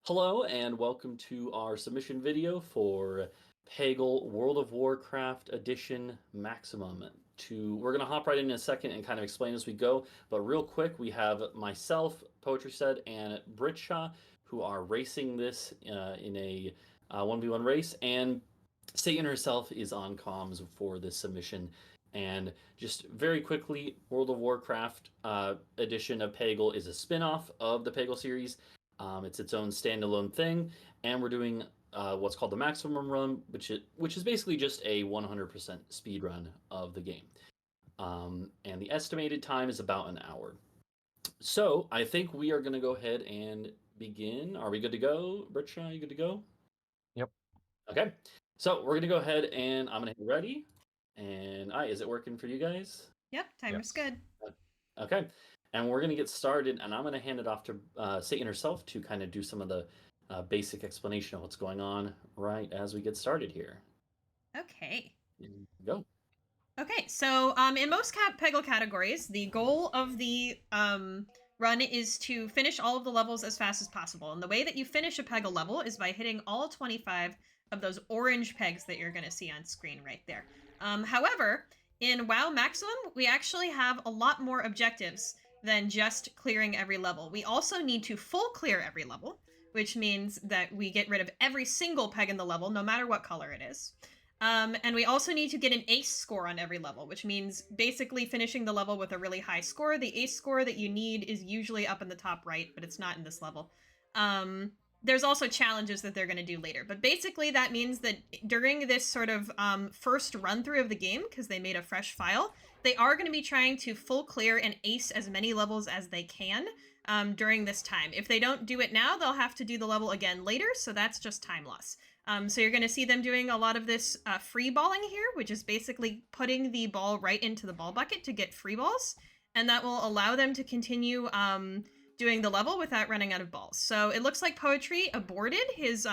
Hello and welcome to our submission video for Peggle World of Warcraft Edition Maximum. We're going to hop right in a second and kind of explain as we go, but real quick, we have myself, PoetryStud, and Britsha, who are racing this in a 1v1 race, and Satan herself is on comms for this submission. And just very quickly, World of Warcraft edition of Peggle is a spin-off of the Peggle series. It's its own standalone thing, and we're doing what's called the maximum run, which is basically just a 100% speed run of the game. And the estimated time is about an hour. So I think we are going to go ahead and begin. Are we good to go? Britsha, are you good to go? Yep. Okay. So we're going to go ahead and I'm going to hit ready. And is it working for you guys? Yep, timer's good. Okay. And we're going to get started, and I'm going to hand it off to Satan herself to kind of do some of the basic explanation of what's going on right as we get started here. Okay. Go. Okay, so in most Peggle categories, the goal of the run is to finish all of the levels as fast as possible. And the way that you finish a Peggle level is by hitting all 25 of those orange pegs that you're going to see on screen right there. However, in WoW Maximum, we actually have a lot more objectives than just clearing every level. We also need to full clear every level, which means that we get rid of every single peg in the level, no matter what color it is. And we also need to get an ace score on every level, which means basically finishing the level with a really high score. The ace score that you need is usually up in the top right, but it's not in this level. There's also challenges that they're going to do later. But basically that means that during this sort of first run through of the game, because they made a fresh file, they are going to be trying to full clear and ace as many levels as they can during this time. If they don't do it now, they'll have to do the level again later, so that's just time loss. So you're going to see them doing a lot of this free balling here, which is basically putting the ball right into the ball bucket to get free balls, and that will allow them to continue doing the level without running out of balls. So it looks like Poetry aborted his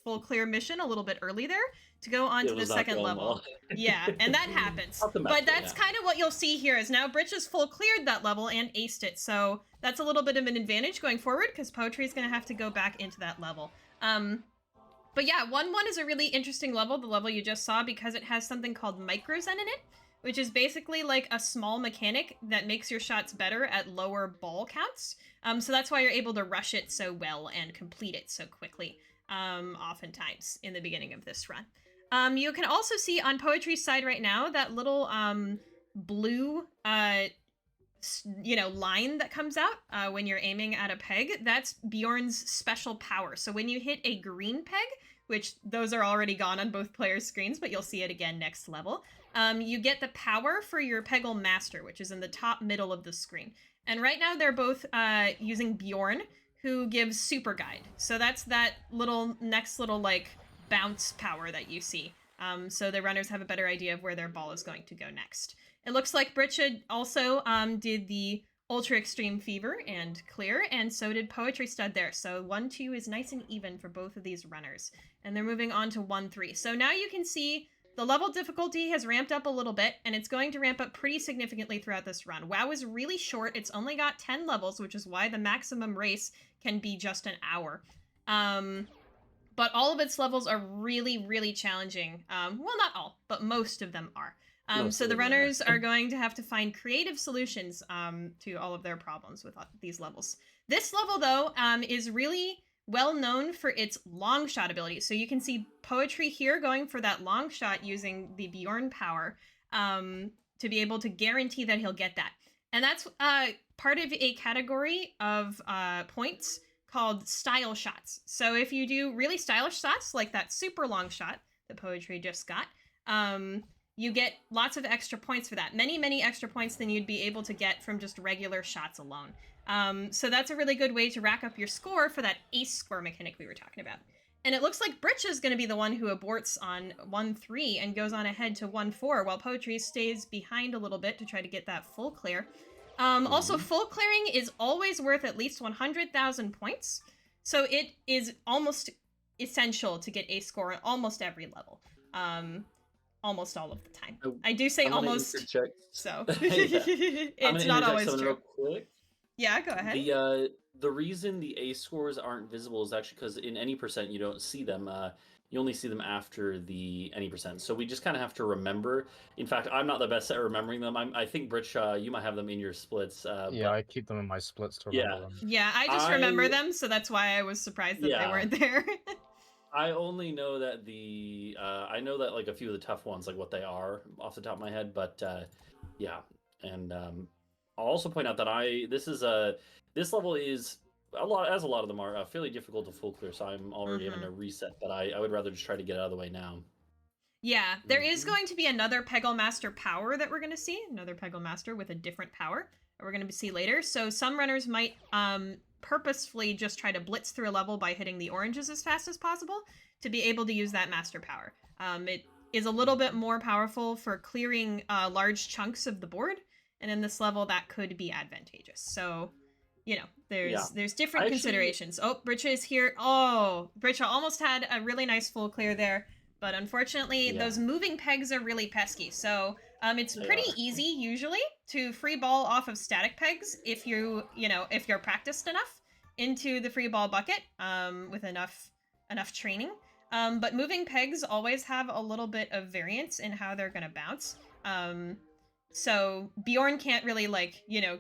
full clear mission a little bit early there to go on to the second level. Well. Yeah, and that happens. But that's kind of what you'll see here is now Britsha's full cleared that level and aced it. So that's a little bit of an advantage going forward because Poetry is going to have to go back into that level. But yeah, 1-1 is a really interesting level, the level you just saw, because it has something called Microzen in it, which is basically like a small mechanic that makes your shots better at lower ball counts. So that's why you're able to rush it so well and complete it so quickly, oftentimes in the beginning of this run. You can also see on Poetry's side right now that little blue line that comes out when you're aiming at a peg. That's Bjorn's special power. So when you hit a green peg, which those are already gone on both players' screens, but you'll see it again next level, you get the power for your Peggle Master, which is in the top middle of the screen. And right now they're both using Bjorn, who gives Super Guide. So that's that next little like bounce power that you see. So the runners have a better idea of where their ball is going to go next. It looks like Britsha also did the Ultra Extreme Fever and clear, and so did PoetryStud there. So 1-2 is nice and even for both of these runners. And they're moving on to 1-3. So now you can see the level difficulty has ramped up a little bit, and it's going to ramp up pretty significantly throughout this run. WoW is really short. It's only got 10 levels, which is why the maximum race can be just an hour. But all of its levels are really, really challenging. Well, not all, but most of them are. So the runners are going to have to find creative solutions to all of their problems with these levels. This level, though, is really well known for its long shot ability. So you can see Poetry here going for that long shot using the Bjorn power to be able to guarantee that he'll get that. And that's part of a category of points called style shots. So if you do really stylish shots, like that super long shot that Poetry just got, you get lots of extra points for that. Many, many extra points than you'd be able to get from just regular shots alone. So that's a really good way to rack up your score for that ace score mechanic we were talking about. And it looks like Britsha is going to be the one who aborts on 1-3 and goes on ahead to 1-4, while Poetry stays behind a little bit to try to get that full clear. Also, full clearing is always worth at least 100,000 points, so it is almost essential to get a score on almost every level. Almost all of the time. I do say almost, so it's not always true. Real quick. Yeah, go ahead. the reason the A scores aren't visible is actually because in any percent you don't see them. You only see them after the any percent. So we just kind of have to remember. In fact, I'm not the best at remembering them. I think Britsha, you might have them in your splits. Yeah, But I keep them in my splits to yeah, remember them. Yeah, I just remember them, so that's why I was surprised that they weren't there. I only know that I know that like a few of the tough ones, like what they are off the top of my head, but yeah. And I'll also point out that this level is a lot, as a lot of them are, fairly difficult to full clear, so I'm already having a reset, but I would rather just try to get out of the way now. Yeah, there is going to be another Peggle Master power that we're going to see, another Peggle Master with a different power that we're going to see later. So some runners might purposefully just try to blitz through a level by hitting the oranges as fast as possible to be able to use that Master power. It is a little bit more powerful for clearing large chunks of the board, and in this level that could be advantageous. So, you know, there's different considerations. Oh, Britsha is here. Oh, Britsha almost had a really nice full clear there. But unfortunately, those moving pegs are really pesky. So it's pretty easy usually to free ball off of static pegs if you're practiced enough into the free ball bucket with enough training. But moving pegs always have a little bit of variance in how they're gonna bounce. So Bjorn can't really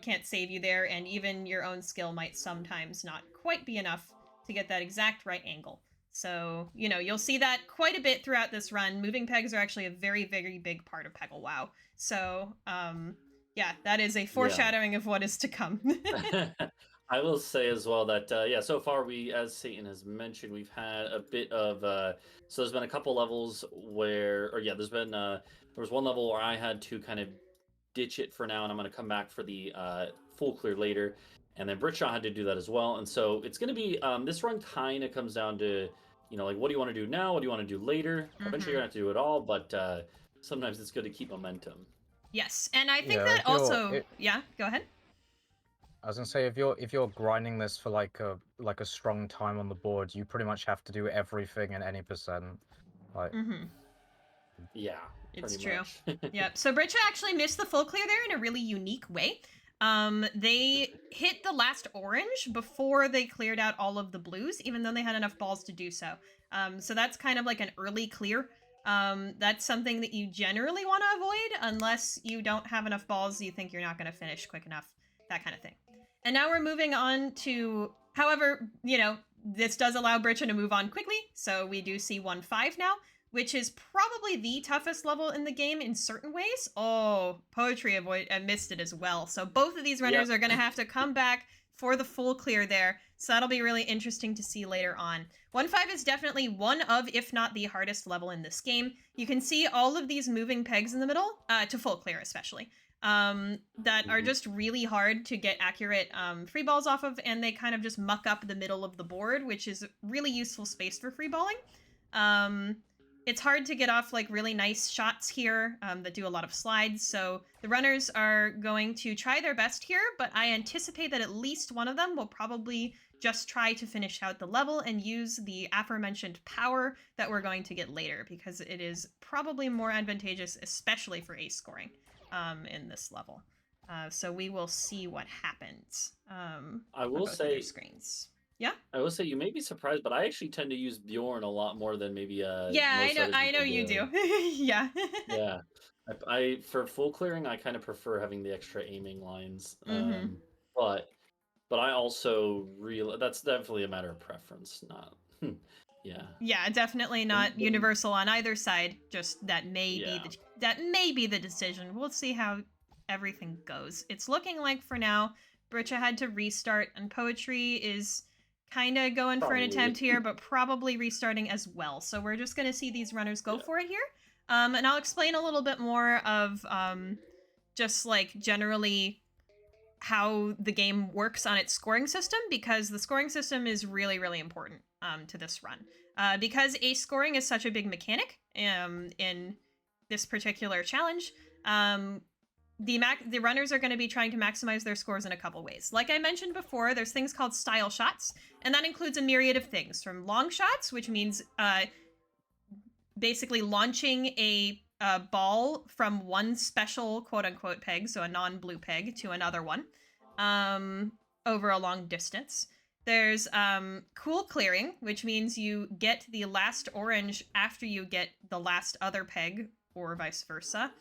can't save you there, and even your own skill might sometimes not quite be enough to get that exact right angle. So, you'll see that quite a bit throughout this run. Moving pegs are actually a very, very big part of Peggle WoW. So, yeah, that is a foreshadowing of what is to come. I will say as well that, so far as Satan has mentioned, we've had a bit of, so there's been a couple levels where, there was one level where I had to kind of ditch it for now, and I'm going to come back for the full clear later. And then Britsha had to do that as well. And so it's going to be, this run kind of comes down to, like, what do you want to do now? What do you want to do later? Eventually you're going to have to do it all, but sometimes it's good to keep momentum. Yes, and I think that also... Yeah, go ahead. I was gonna say, if you're grinding this for like a strong time on the board, you pretty much have to do everything in any percent. Like... Yeah, it's true. Yep. So Britsha actually missed the full clear there in a really unique way. They hit the last orange before they cleared out all of the blues, even though they had enough balls to do so. So that's kind of like an early clear. That's something that you generally want to avoid unless you don't have enough balls, you think you're not going to finish quick enough, that kind of thing. And now we're moving on to, however, this does allow Britsha to move on quickly. So we do see 1-5 now, which is probably the toughest level in the game in certain ways. Oh, Poetry missed it as well. So both of these runners are going to have to come back for the full clear there. So that'll be really interesting to see later on. 1-5 is definitely one of, if not the hardest level in this game. You can see all of these moving pegs in the middle, to full clear especially, that are just really hard to get accurate free balls off of, and they kind of just muck up the middle of the board, which is really useful space for free balling. It's hard to get off like really nice shots here that do a lot of slides, so the runners are going to try their best here, but I anticipate that at least one of them will probably just try to finish out the level and use the aforementioned power that we're going to get later, because it is probably more advantageous, especially for ace scoring in this level. So we will see what happens. I will say... screens. Yeah. I will say you may be surprised, but I actually tend to use Bjorn a lot more than maybe yeah, I know you do. Yeah. Yeah. I for full clearing I kind of prefer having the extra aiming lines. But I also that's definitely a matter of preference, not yeah. Yeah, definitely not universal on either side. Just that may be the decision. We'll see how everything goes. It's looking like for now Britsha had to restart, and Poetry is kind of going for an attempt here, but probably restarting as well. So we're just going to see these runners go for it here. And I'll explain a little bit more of just like generally how the game works on its scoring system, because the scoring system is really, really important to this run. Because ace scoring is such a big mechanic in this particular challenge, the runners are going to be trying to maximize their scores in a couple ways. Like I mentioned before, there's things called style shots, and that includes a myriad of things, from long shots, which means basically launching a ball from one special quote-unquote peg, so a non-blue peg, to another one. over a long distance. There's cool clearing, which means you get the last orange after you get the last other peg, or vice versa.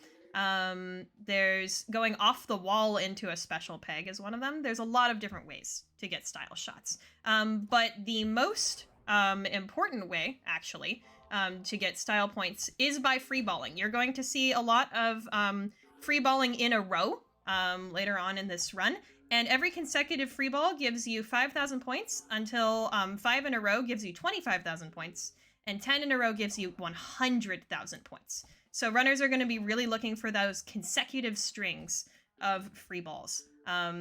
There's going off the wall into a special peg is one of them. There's a lot of different ways to get style shots. But the most important way, actually, to get style points is by freeballing. You're going to see a lot of freeballing in a row later on in this run. And every consecutive free ball gives you 5,000 points until 5 in a row gives you 25,000 points, and 10 in a row gives you 100,000 points. So runners are going to be really looking for those consecutive strings of free balls.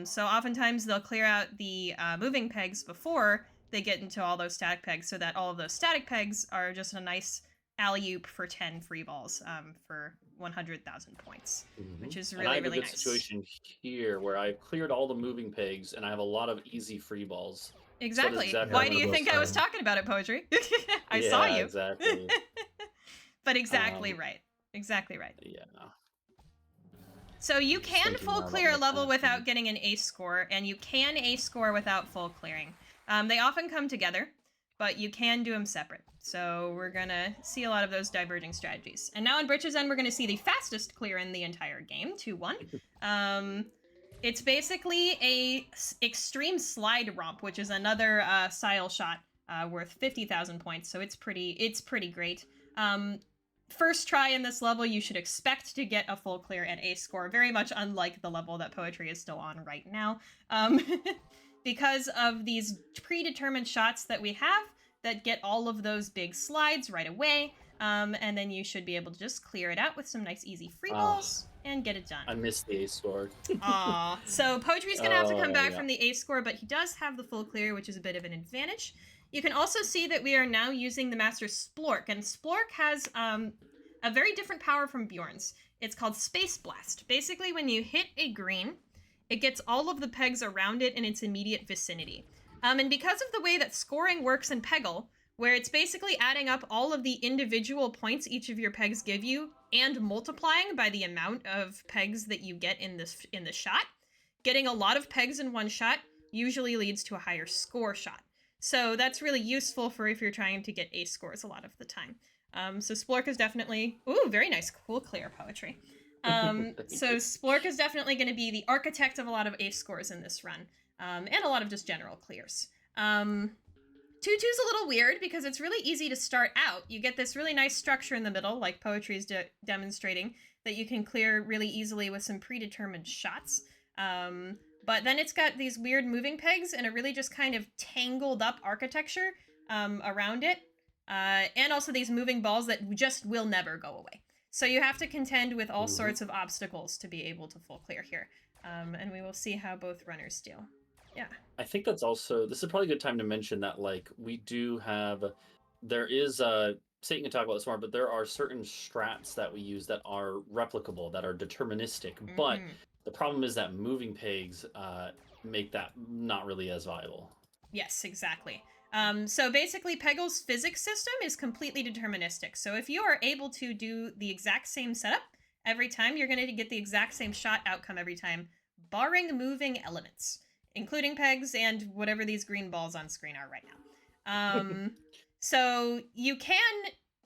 So oftentimes they'll clear out the moving pegs before they get into all those static pegs, so that all of those static pegs are just a nice alley-oop for 10 free balls for 100,000 points, which is really, and I have really a good nice. situation here where I've cleared all the moving pegs and I have a lot of easy free balls. Exactly. exactly Why one do of you those think I was times. talking about it, Poetry? I saw you. Exactly. But exactly right. Exactly right. Yeah. So you Just can thinking full now about clear a what's level without happening. getting an ace score, and you can ace score without full clearing. They often come together, but you can do them separate. So we're gonna see a lot of those diverging strategies. And now in Britsha's End, we're gonna see the fastest clear in the entire game, 2-1. It's basically a extreme slide romp, which is another style shot worth 50,000 points. So it's pretty great. First try in this level, you should expect to get a full clear and ace score, very much unlike the level that Poetry is still on right now. Because of these predetermined shots that we have that get all of those big slides right away, and then you should be able to just clear it out with some nice easy free balls and get it done. I missed the ace score. Aw. So Poetry's gonna have to come back yeah. from the ace score, but he does have the full clear, which is a bit of an advantage. You can also see that we are now using the Master Splork, and Splork has a very different power from Bjorn's. It's called Space Blast. Basically, when you hit a green, it gets all of the pegs around it in its immediate vicinity. And because of the way that scoring works in Peggle, where it's basically adding up all of the individual points each of your pegs give you and multiplying by the amount of pegs that you get in the shot, getting a lot of pegs in one shot usually leads to a higher score shot. So that's really useful for if you're trying to get ace scores a lot of the time. So Splork is definitely... Ooh, very nice. Cool clear, Poetry. So Splork is definitely going to be the architect of a lot of ace scores in this run. And a lot of just general clears. 2-2's a little weird because it's really easy to start out. You get this really nice structure in the middle, like Poetry is demonstrating, that you can clear really easily with some predetermined shots. But then it's got these weird moving pegs and a really just kind of tangled up architecture around it. And also these moving balls that just will never go away. So you have to contend with all sorts of obstacles to be able to full clear here. And we will see how both runners do. Yeah. I think that's also, this is probably a good time to mention that, like, we do have, there is, Satan can talk about this more, but there are certain strats that we use that are replicable, that are deterministic. But the problem is that moving pegs make that not really as viable. Yes, exactly. So basically, Peggle's physics system is completely deterministic. So if you are able to do the exact same setup every time, you're going to get the exact same shot outcome every time, barring moving elements, including pegs and whatever these green balls on screen are right now. So you can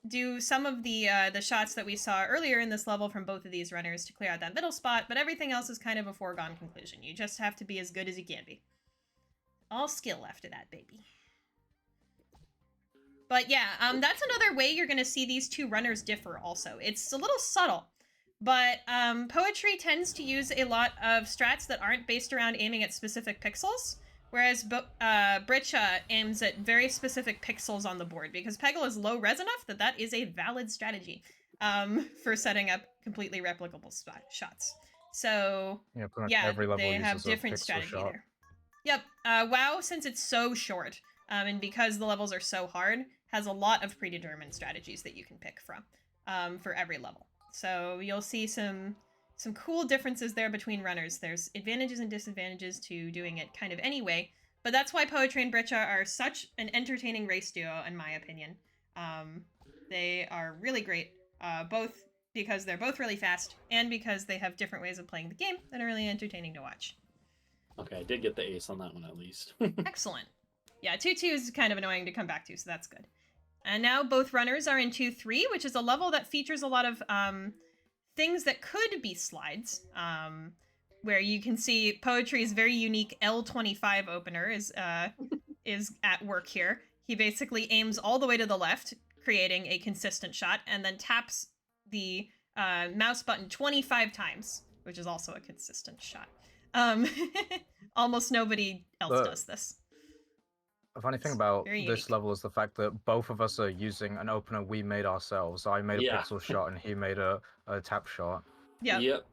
do some of the shots that we saw earlier in this level from both of these runners to clear out that middle spot, but everything else is kind of a foregone conclusion. You just have to be as good as you can be. All skill after that, baby. But yeah, that's another way you're going to see these two runners differ also. It's a little subtle, but Poetry tends to use a lot of strats that aren't based around aiming at specific pixels, whereas Britsha aims at very specific pixels on the board, because Peggle is low res enough that that is a valid strategy for setting up completely replicable shots. So yeah, every level they have uses a different pixel strategy shot. there. Yep, WoW, since it's so short, and because the levels are so hard, has a lot of predetermined strategies that you can pick from for every level. So you'll see some cool differences there between runners. There's advantages and disadvantages to doing it kind of anyway, but that's why Poetry and Britsha are such an entertaining race duo, in my opinion. They are really great, both because they're both really fast and because they have different ways of playing the game that are really entertaining to watch. Okay, I did get the ace on that one at least. Excellent. Yeah, 2-2 is kind of annoying to come back to, so that's good. And now both runners are in 2-3, which is a level that features a lot of things that could be slides. Where you can see Poetry's very unique L25 opener is at work here. He basically aims all the way to the left, creating a consistent shot, and then taps the mouse button 25 times, which is also a consistent shot. Almost nobody else does this. The funny thing about very this unique. level is the fact that both of us are using an opener we made ourselves. I made a Yeah. pixel shot and he made a tap shot. Yep.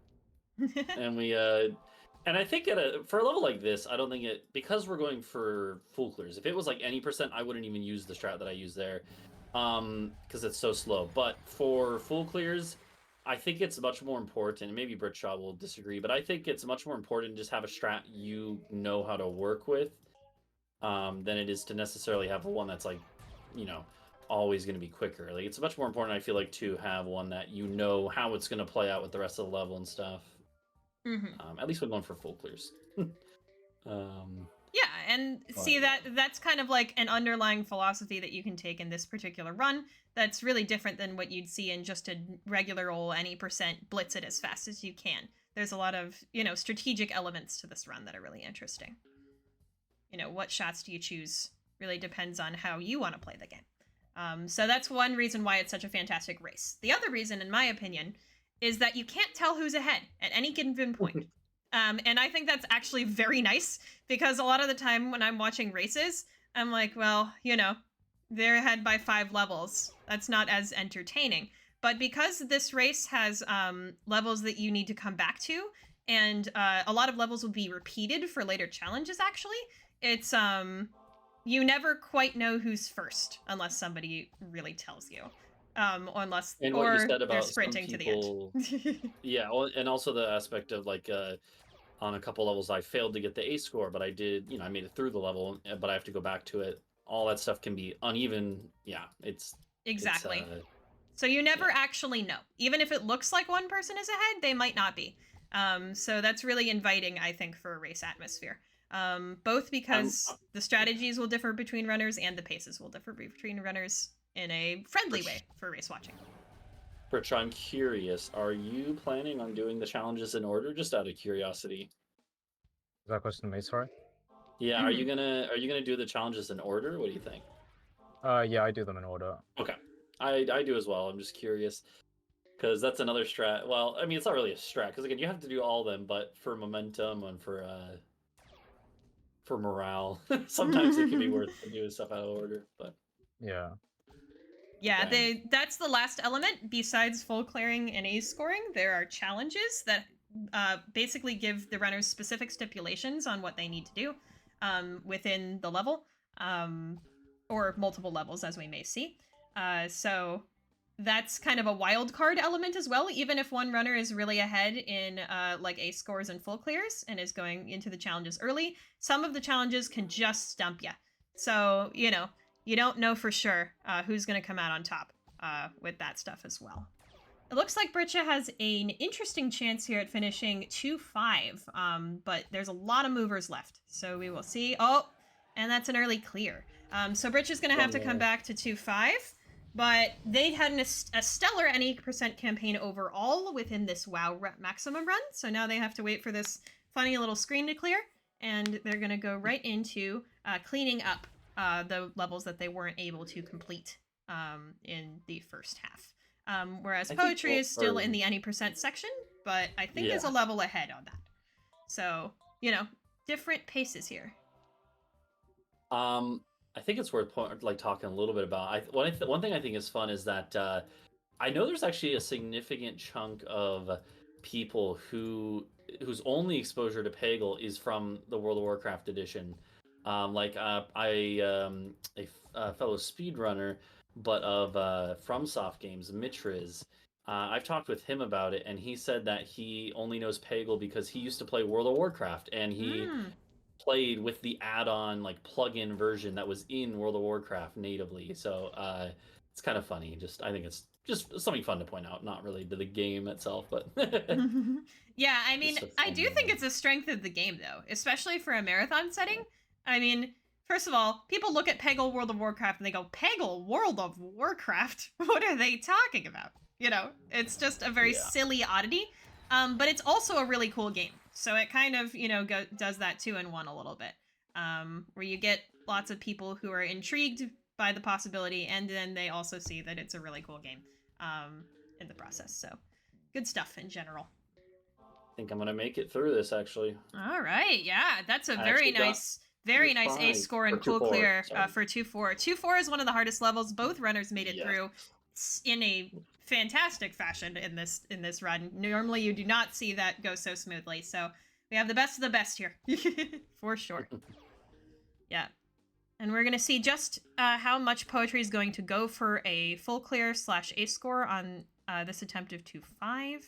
And we and I think for a level like this, I don't think because we're going for full clears. If it was like any percent, I wouldn't even use the strat that I use there, because it's so slow. But for full clears, I think it's much more important. And maybe Britshaw will disagree, but I think it's much more important to just have a strat you know how to work with, than it is to necessarily have one that's like, always going to be quicker. Like, it's much more important, I feel like, to have one that you know how it's going to play out with the rest of the level and stuff. At least when going for full clears. Yeah, and see that's kind of like an underlying philosophy that you can take in this particular run that's really different than what you'd see in just a regular old any percent blitz it as fast as you can. There's a lot of, strategic elements to this run that are really interesting. What shots do you choose really depends on how you want to play the game. So that's one reason why it's such a fantastic race. The other reason, in my opinion, is that you can't tell who's ahead at any given point. And I think that's actually very nice, because a lot of the time when I'm watching races, I'm like, well, they're ahead by 5 levels. That's not as entertaining. But because this race has levels that you need to come back to, and a lot of levels will be repeated for later challenges, actually, it's you never quite know who's first unless somebody really tells you. Unless and what you said about they're sprinting to the end. Yeah, and also the aspect of like on a couple levels I failed to get the A score, but I did, I made it through the level, but I have to go back to it. All that stuff can be uneven. Yeah, it's exactly. So you never actually know. Even if it looks like one person is ahead, they might not be. So that's really inviting, I think, for a race atmosphere. Both because the strategies will differ between runners and the paces will differ between runners in a friendly way for race watching. Britsha, I'm curious, are you planning on doing the challenges in order, just out of curiosity? Is that a question to me, sorry? Yeah, are you gonna do the challenges in order? What do you think? Yeah, I do them in order. Okay. I do as well. I'm just curious, because that's another strat. Well, I mean, it's not really a strat, because again, you have to do all of them, but for momentum and for morale, sometimes it can be worth doing stuff out of order. But yeah, that's the last element. Besides full clearing and ace scoring, there are challenges that basically give the runners specific stipulations on what they need to do within the level, or multiple levels, as we may see. So that's kind of a wild card element as well. Even if one runner is really ahead in like ace scores and full clears and is going into the challenges early, some of the challenges can just stump you. So, you don't know for sure who's going to come out on top with that stuff as well. It looks like Britsha has an interesting chance here at finishing 2-5, but there's a lot of movers left. So we will see. Oh, and that's an early clear. So Britsha's going to have to come back to 2-5, but they had a stellar NE% campaign overall within this WoW maximum run. So now they have to wait for this funny little screen to clear, and they're going to go right into cleaning up the levels that they weren't able to complete in the first half. Whereas Poetry is still in the NE% section, but I think is a level ahead on that. So, different paces here. I think it's worth talking a little bit about. One thing I think is fun is that I know there's actually a significant chunk of people whose only exposure to Peggle is from the World of Warcraft edition. A fellow speedrunner, but of FromSoft games, Mitriz. I've talked with him about it, and he said that he only knows Peggle because he used to play World of Warcraft, and he played with the add-on plug-in version that was in World of Warcraft natively. So it's kind of funny. I think it's just something fun to point out, not really to the game itself, but Yeah, I mean, Just a I fun do think moment. it's a strength of the game, though, especially for a marathon setting. I mean, first of all, people look at Peggle World of Warcraft and they go, Peggle World of Warcraft? What are they talking about? You know, it's just a very Yeah. silly oddity, but it's also a really cool game. So it kind of, you know, does that 2-in-1 a little bit, where you get lots of people who are intrigued by the possibility, and then they also see that it's a really cool game in the process. So good stuff in general. I think I'm gonna make it through this actually. All right, yeah, that's a I very actually got nice, very nice 2-5 ace score and or cool 2-4, clear sorry. for 2-4. 2-4 is one of the hardest levels. Both runners made it Yes. through in a fantastic fashion in this run. Normally, you do not see that go so smoothly. So we have the best of the best here, for sure. Yeah, and we're gonna see just how much poetry is going to go for a full clear / ace score on this attempt of 2-5.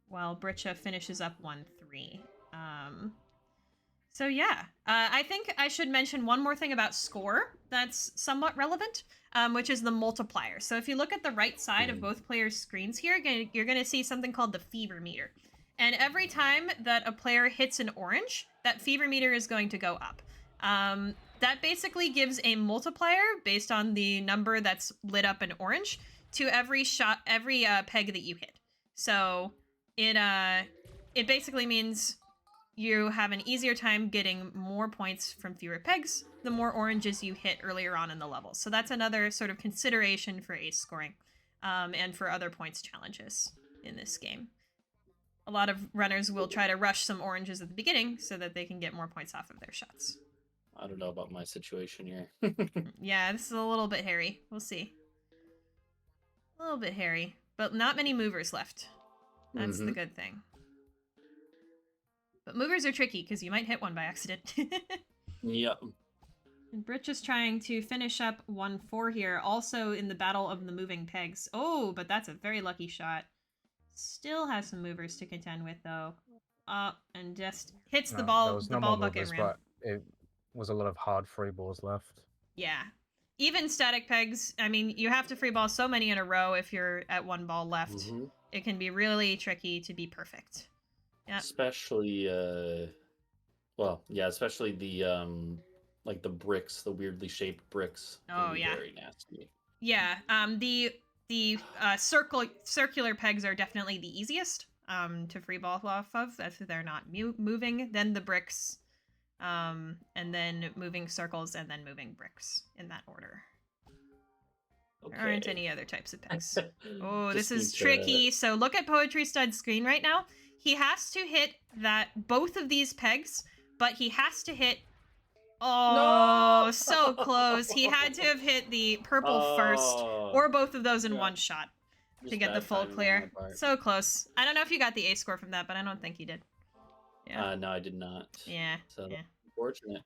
While Britsha finishes up 1-3. So yeah, I think I should mention one more thing about score that's somewhat relevant, which is the multiplier. So if you look at the right side of both players' screens here, you're going to see something called the fever meter. And every time that a player hits an orange, that fever meter is going to go up. That basically gives a multiplier based on the number that's lit up in orange to every peg that you hit. So it basically means you have an easier time getting more points from fewer pegs the more oranges you hit earlier on in the level. So that's another sort of consideration for ace scoring, and for other points challenges in this game. A lot of runners will try to rush some oranges at the beginning so that they can get more points off of their shots. I don't know about my situation here. Yeah, this is a little bit hairy. We'll see. A little bit hairy, but not many movers left. That's the good thing. But movers are tricky because you might hit one by accident. Yep. And Brit just trying to finish up 1-4 here, also in the battle of the moving pegs. Oh, but that's a very lucky shot. Still has some movers to contend with, though. And just hits the ball bucket rim. But it was a lot of hard free balls left. Yeah. Even static pegs, I mean, you have to free ball so many in a row if you're at one ball left. It can be really tricky to be perfect. Yeah. Especially, especially the like the bricks, the weirdly shaped bricks. Oh yeah. Very nasty. Yeah. The circular pegs are definitely the easiest to free ball off of if they're not moving. Then the bricks, and then moving circles, and then moving bricks in that order. Okay. There aren't any other types of pegs. Oh, this is tricky. So look at PoetryStud's screen right now. He has to hit both of these pegs, but he has to hit. Oh, no! So close. He had to have hit the purple first, or both of those in one shot to get the full clear. So close. I don't know if you got the ace score from that, but I don't think you did. Yeah. No, I did not. Yeah. So unfortunate.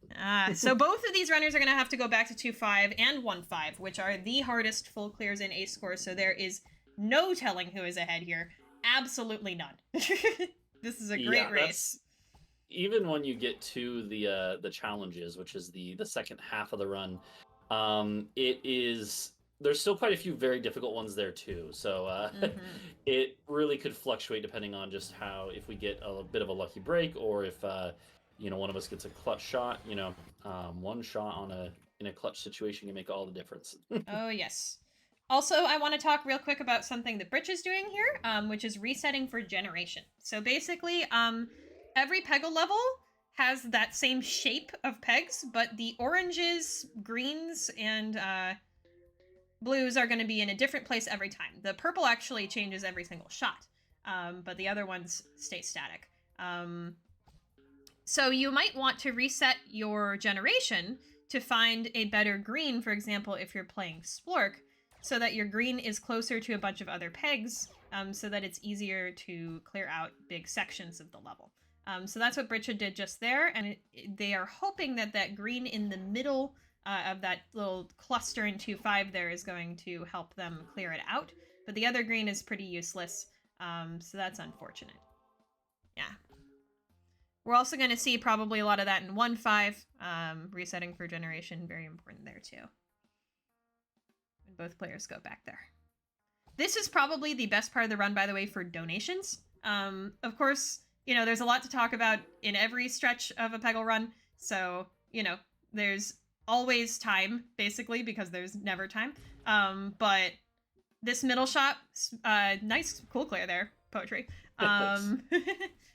So both of these runners are going to have to go back to 2-5 and 1-5, which are the hardest full clears in ace scores. So there is no telling who is ahead here. Absolutely none. This is a great race. Even when you get to the challenges, which is the second half of the run, there's still quite a few very difficult ones there too. So it really could fluctuate depending on just if we get a bit of a lucky break, or if one of us gets a clutch shot. One shot in a clutch situation can make all the difference. Oh yes. Also, I want to talk real quick about something that Britsha is doing here, which is resetting for generation. So basically, every Peggle level has that same shape of pegs, but the oranges, greens, and blues are going to be in a different place every time. The purple actually changes every single shot, but the other ones stay static. So you might want to reset your generation to find a better green, for example, if you're playing Splork, so that your green is closer to a bunch of other pegs, so that it's easier to clear out big sections of the level. So that's what Britsha did just there, and they are hoping that green in the middle of that little cluster in 2-5 there is going to help them clear it out. But the other green is pretty useless, so that's unfortunate. Yeah. We're also going to see probably a lot of that in 1-5, resetting for generation, very important there too. both players go back there. This is probably the best part of the run, by the way, for donations. Of course, you know, there's a lot to talk about in every stretch of a Peggle run. So, you know, there's always time, basically, because there's never time. But this middle shot, nice cool clear there, Poetry.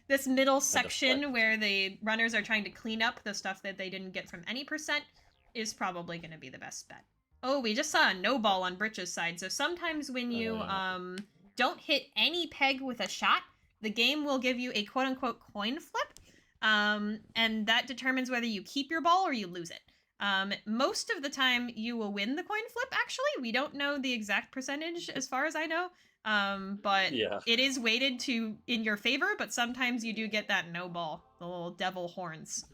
This middle section where the runners are trying to clean up the stuff that they didn't get from any percent is probably going to be the best bet. Oh, we just saw a no ball on Britsha's side. So sometimes when you don't hit any peg with a shot, the game will give you a quote-unquote coin flip. And that determines whether you keep your ball or you lose it. Most of the time you will win the coin flip, actually. We don't know the exact percentage as far as I know. But it is weighted in your favor, but sometimes you do get that no ball, the little devil horns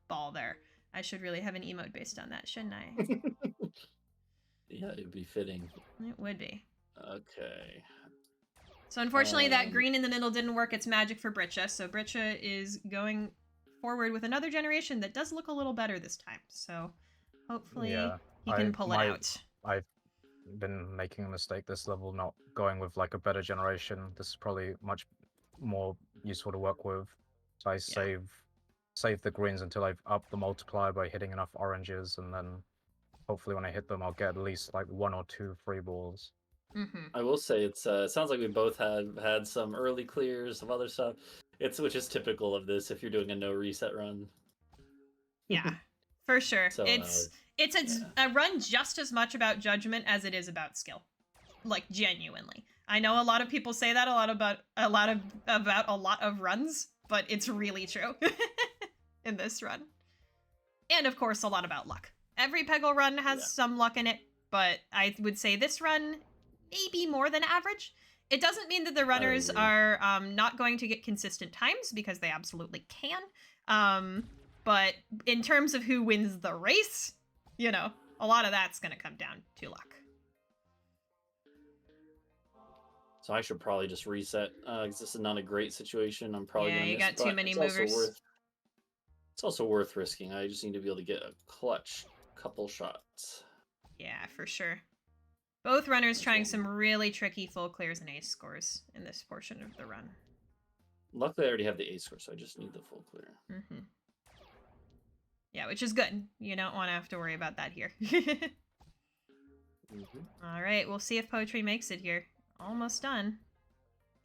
ball there. I should really have an emote based on that, shouldn't I? Yeah, it'd be fitting. It would be. Okay. So unfortunately that green in the middle didn't work its magic for Britsha, so Britsha is going forward with another generation that does look a little better this time. So hopefully he can pull it out. I've been making a mistake this level, not going with like a better generation. This is probably much more useful to work with. So I save the greens until I've upped the multiplier by hitting enough oranges, and then hopefully when I hit them I'll get at least like 1 or 2 free balls. I will say it sounds like we both had some early clears of other stuff. Which is typical of this if you're doing a no reset run. Yeah, for sure. So, it's a run just as much about judgment as it is about skill. Like, genuinely. I know a lot of people say that about a lot of runs, but it's really true in this run. And of course, a lot about luck. Every Peggle run has some luck in it, but I would say this run maybe more than average. It doesn't mean that the runners are not going to get consistent times, because they absolutely can. But in terms of who wins the race, you know, a lot of that's going to come down to luck. So I should probably just reset, because this is not a great situation. I'm probably going to you got too many movers. It's also worth risking. I just need to be able to get a clutch couple shots. Yeah, for sure. Both runners trying some really tricky full clears and ace scores in this portion of the run. Luckily, I already have the ace score, so I just need the full clear. Yeah, which is good. You don't want to have to worry about that here. All right, we'll see if Poetry makes it here. Almost done.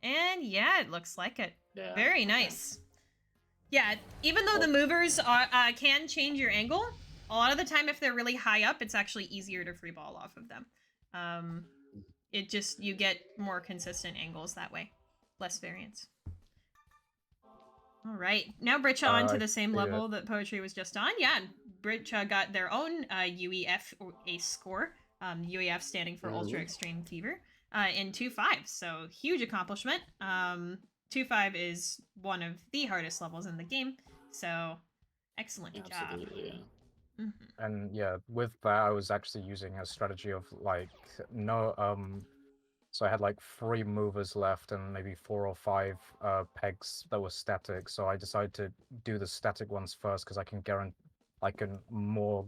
And yeah, it looks like it. Yeah, very nice. Yeah, even though the movers can change your angle, a lot of the time if they're really high up, it's actually easier to free ball off of them. You get more consistent angles that way. Less variance. All right, now Britsha on to the same level that Poetry was just on. Yeah, Britsha got their own UEF or ace score. UEF standing for Ultra Extreme Fever in 2-5. So huge accomplishment. 2-5 is one of the hardest levels in the game. So excellent job. Absolutely, yeah. And yeah, with that I was actually using a strategy of like so I had like 3 movers left and maybe 4 or 5 pegs that were static. So I decided to do the static ones first, because I can more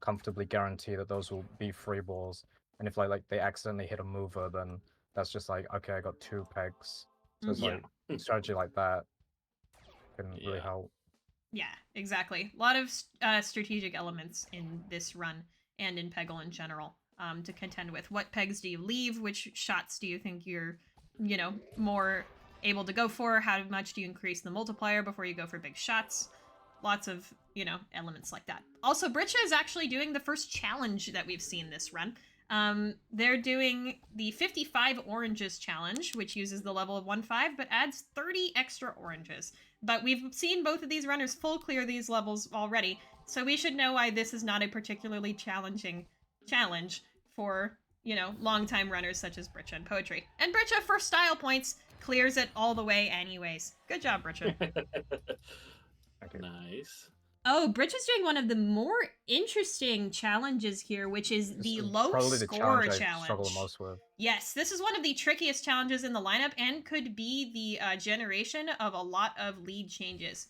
comfortably guarantee that those will be free balls. And if like they accidentally hit a mover, then that's just like, okay, I got 2 pegs. So it's like strategy like that can really help. Yeah, exactly. A lot of strategic elements in this run and in Peggle in general to contend with. What pegs do you leave? Which shots do you think you're, more able to go for? How much do you increase the multiplier before you go for big shots? Lots of, elements like that. Also, Britsha is actually doing the first challenge that we've seen this run. They're doing the 55 oranges challenge, which uses the level of 1-5, but adds 30 extra oranges. But we've seen both of these runners full clear these levels already, so we should know why this is not a particularly challenging challenge for, longtime runners such as Britsha and Poetry. And Britsha, for style points, clears it all the way anyways. Good job, Britsha. Nice. Oh, Britsha's doing one of the more interesting challenges here, which is the low score challenge. I struggle the most with. Yes, this is one of the trickiest challenges in the lineup and could be the generation of a lot of lead changes.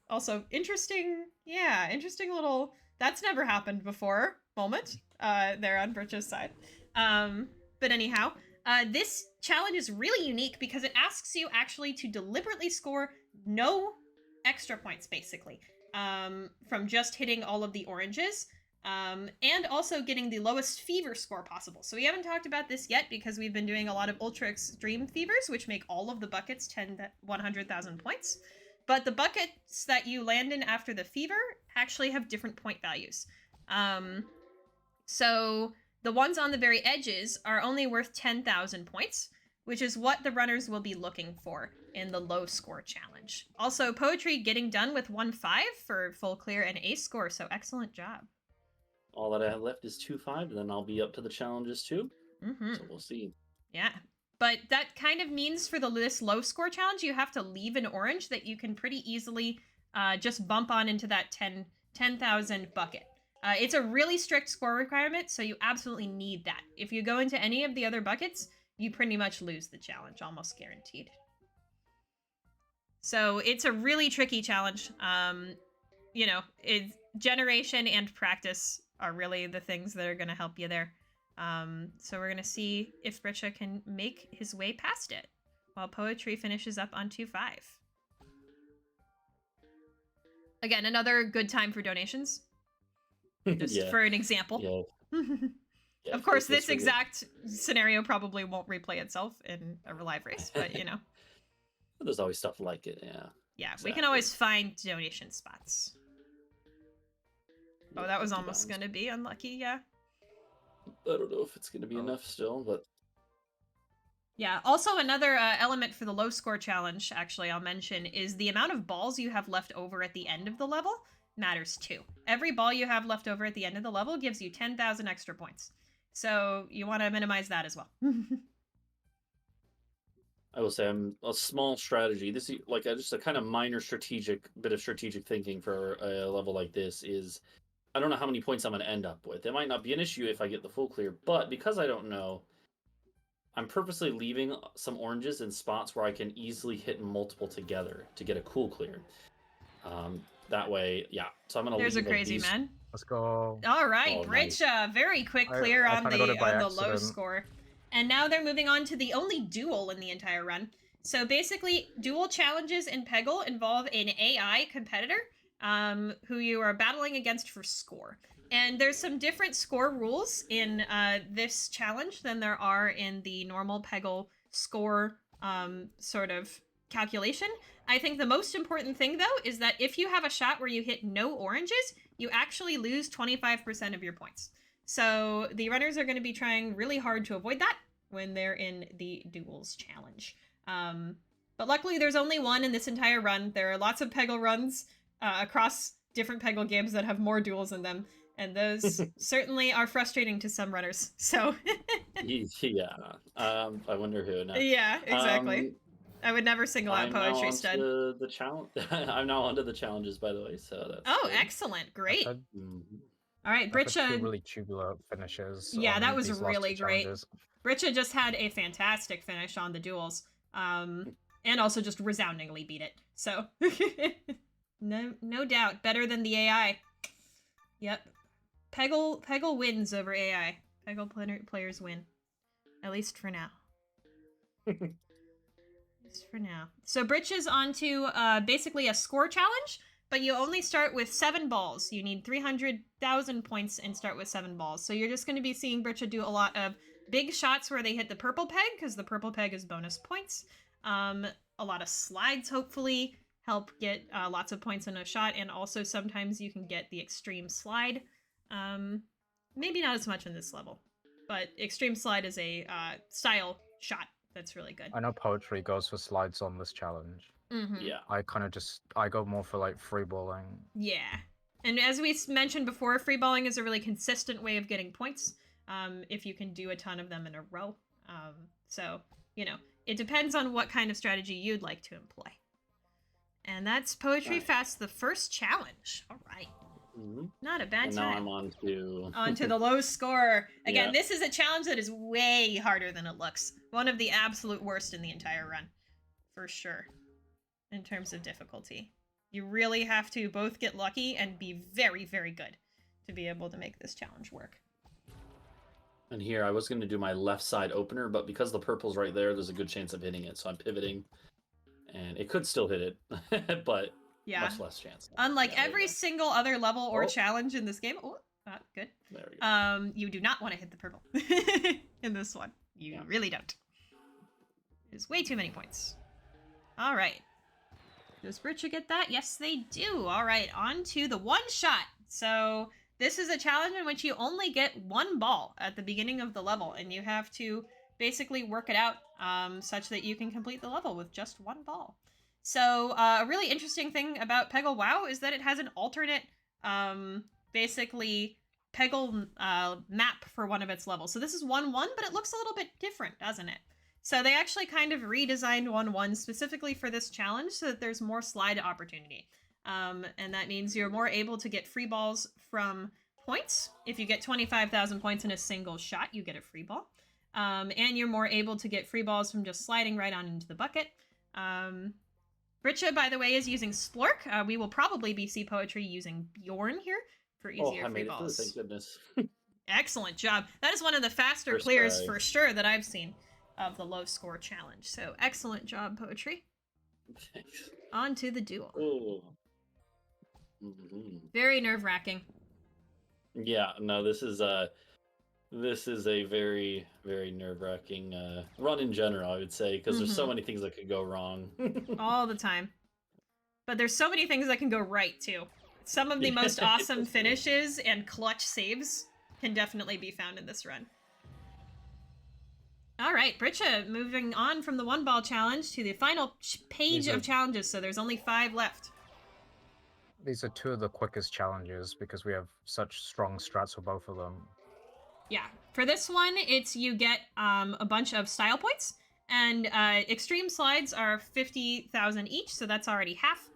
Also, interesting little... That's never happened before. moment there on Britsha's side. But anyhow, this challenge is really unique because it asks you actually to deliberately score no extra points, basically, from just hitting all of the oranges, and also getting the lowest fever score possible. So we haven't talked about this yet because we've been doing a lot of ultra extreme fevers, which make all of the buckets 100,000 points. But the buckets that you land in after the fever actually have different point values. So the ones on the very edges are only worth 10,000 points, which is what the runners will be looking for in the low score challenge. Also, Poetry getting done with 1-5 for full clear and ace score, so excellent job. All that I have left is 2-5, and then I'll be up to the challenges too. Mm-hmm. So we'll see. Yeah. But that kind of means for this low score challenge, you have to leave an orange that you can pretty easily just bump on into that 10,000 bucket. It's a really strict score requirement, so you absolutely need that. If you go into any of the other buckets, you pretty much lose the challenge, almost guaranteed. So it's a really tricky challenge. You know, generation and practice are really the things that are going to help you there. So we're going to see if Britsha can make his way past it while Poetry finishes up on 2-5. Again, another good time for donations. Just for an example. Yeah. Of course, this exact scenario probably won't replay itself in a live race, but you know. There's always stuff like it, yeah. Yeah, exactly. We can always find donation spots. Oh, that was almost going to be unlucky, yeah. I don't know if it's going to be enough still, but... Yeah, also another element for the low score challenge, actually, I'll mention, is the amount of balls you have left over at the end of the level matters too. Every ball you have left over at the end of the level gives you 10,000 extra points. So you want to minimize that as well. I will say I'm a small strategy. This is like just a kind of minor bit of strategic thinking for a level like this is I don't know how many points I'm going to end up with. It might not be an issue if I get the full clear, but because I don't know, I'm purposely leaving some oranges in spots where I can easily hit multiple together to get a cool clear. That way, yeah. So I'm going to There's a crazy man. Let's go. All right, Oh, Britsha, nice. very quick clear on the low accident. score. And now they're moving on to the only duel in the entire run. So basically, duel challenges in Peggle involve an AI competitor who you are battling against for score. And there's some different score rules in this challenge than there are in the normal Peggle score sort of calculation. I think the most important thing, though, is that if you have a shot where you hit no oranges, you actually lose 25% of your points. So the runners are going to be trying really hard to avoid that when they're in the duels challenge. But luckily, there's only one in this entire run. There are lots of Peggle runs across different Peggle games that have more duels in them. And those certainly are frustrating to some runners. So yeah. I wonder who. No. Yeah, exactly. I would never single out Poetry Stud. The challenge. I'm now onto the challenges, by the way. So that's good. Excellent, great. Mm-hmm. All right, Britsha. Two really tubular finishes. Yeah, that was really great. Challenges. Britsha just had a fantastic finish on the duels, and also just resoundingly beat it. So no doubt, better than the AI. Yep, Peggle wins over AI. Peggle players win, at least for now. For now. So Britsha's onto basically a score challenge, but you only start with 7 balls. You need 300,000 points and start with 7 balls. So you're just going to be seeing Britsha do a lot of big shots where they hit the purple peg, because the purple peg is bonus points. A lot of slides, hopefully, help get lots of points in a shot, and also sometimes you can get the extreme slide. Maybe not as much in this level, but extreme slide is a style shot. That's really good. I know Poetry goes for slides on this challenge. Mm-hmm. Yeah. I go more for like freeballing. Yeah. And as we mentioned before, freeballing is a really consistent way of getting points if you can do a ton of them in a row. So, you know, it depends on what kind of strategy you'd like to employ. And that's Poetry Fast, the first challenge. All right. Mm-hmm. Not a bad and time. Now I'm onto the low score. Again, This is a challenge that is way harder than it looks. One of the absolute worst in the entire run. For sure. In terms of difficulty. You really have to both get lucky and be very, very good to be able to make this challenge work. And here, I was going to do my left side opener, but because the purple's right there, there's a good chance of hitting it. So I'm pivoting, and it could still hit it, but Yeah. much less chance. Unlike Yeah, there every you go. single other level or Oh. challenge in this game. Oh, good. There we go. You do not want to hit the purple in this one. You Yeah. really don't. There's way too many points. All right. Does Britsha get that? Yes, they do. All right, on to the one shot. So this is a challenge in which you only get one ball at the beginning of the level, and you have to basically work it out such that you can complete the level with just one ball. So a really interesting thing about Peggle WoW is that it has an alternate, basically, Peggle map for one of its levels. So this is 1-1, but it looks a little bit different, doesn't it? So they actually kind of redesigned 1-1 specifically for this challenge so that there's more slide opportunity. And that means you're more able to get free balls from points. If you get 25,000 points in a single shot, you get a free ball. And you're more able to get free balls from just sliding right on into the bucket. Britsha, by the way, is using Splork. We will probably be Poetry using Bjorn here for easier I free made it through, balls. thank goodness. Excellent job. That is one of the faster First clears try. for sure that I've seen of the low score challenge. So excellent job, Poetry. Thanks. On to the duel. Ooh. Mhm. Very nerve-wracking. Yeah, no, this is a very, very nerve-wracking run in general, I would say, because there's so many things that could go wrong. All the time. But there's so many things that can go right, too. Some of the most awesome finishes and clutch saves can definitely be found in this run. All right, Britsha, moving on from the one ball challenge to the final page of challenges, so there's only 5 left. These are 2 of the quickest challenges because we have such strong strats for both of them. Yeah, for this one, it's you get a bunch of style points, and extreme slides are 50,000 each, so that's already half.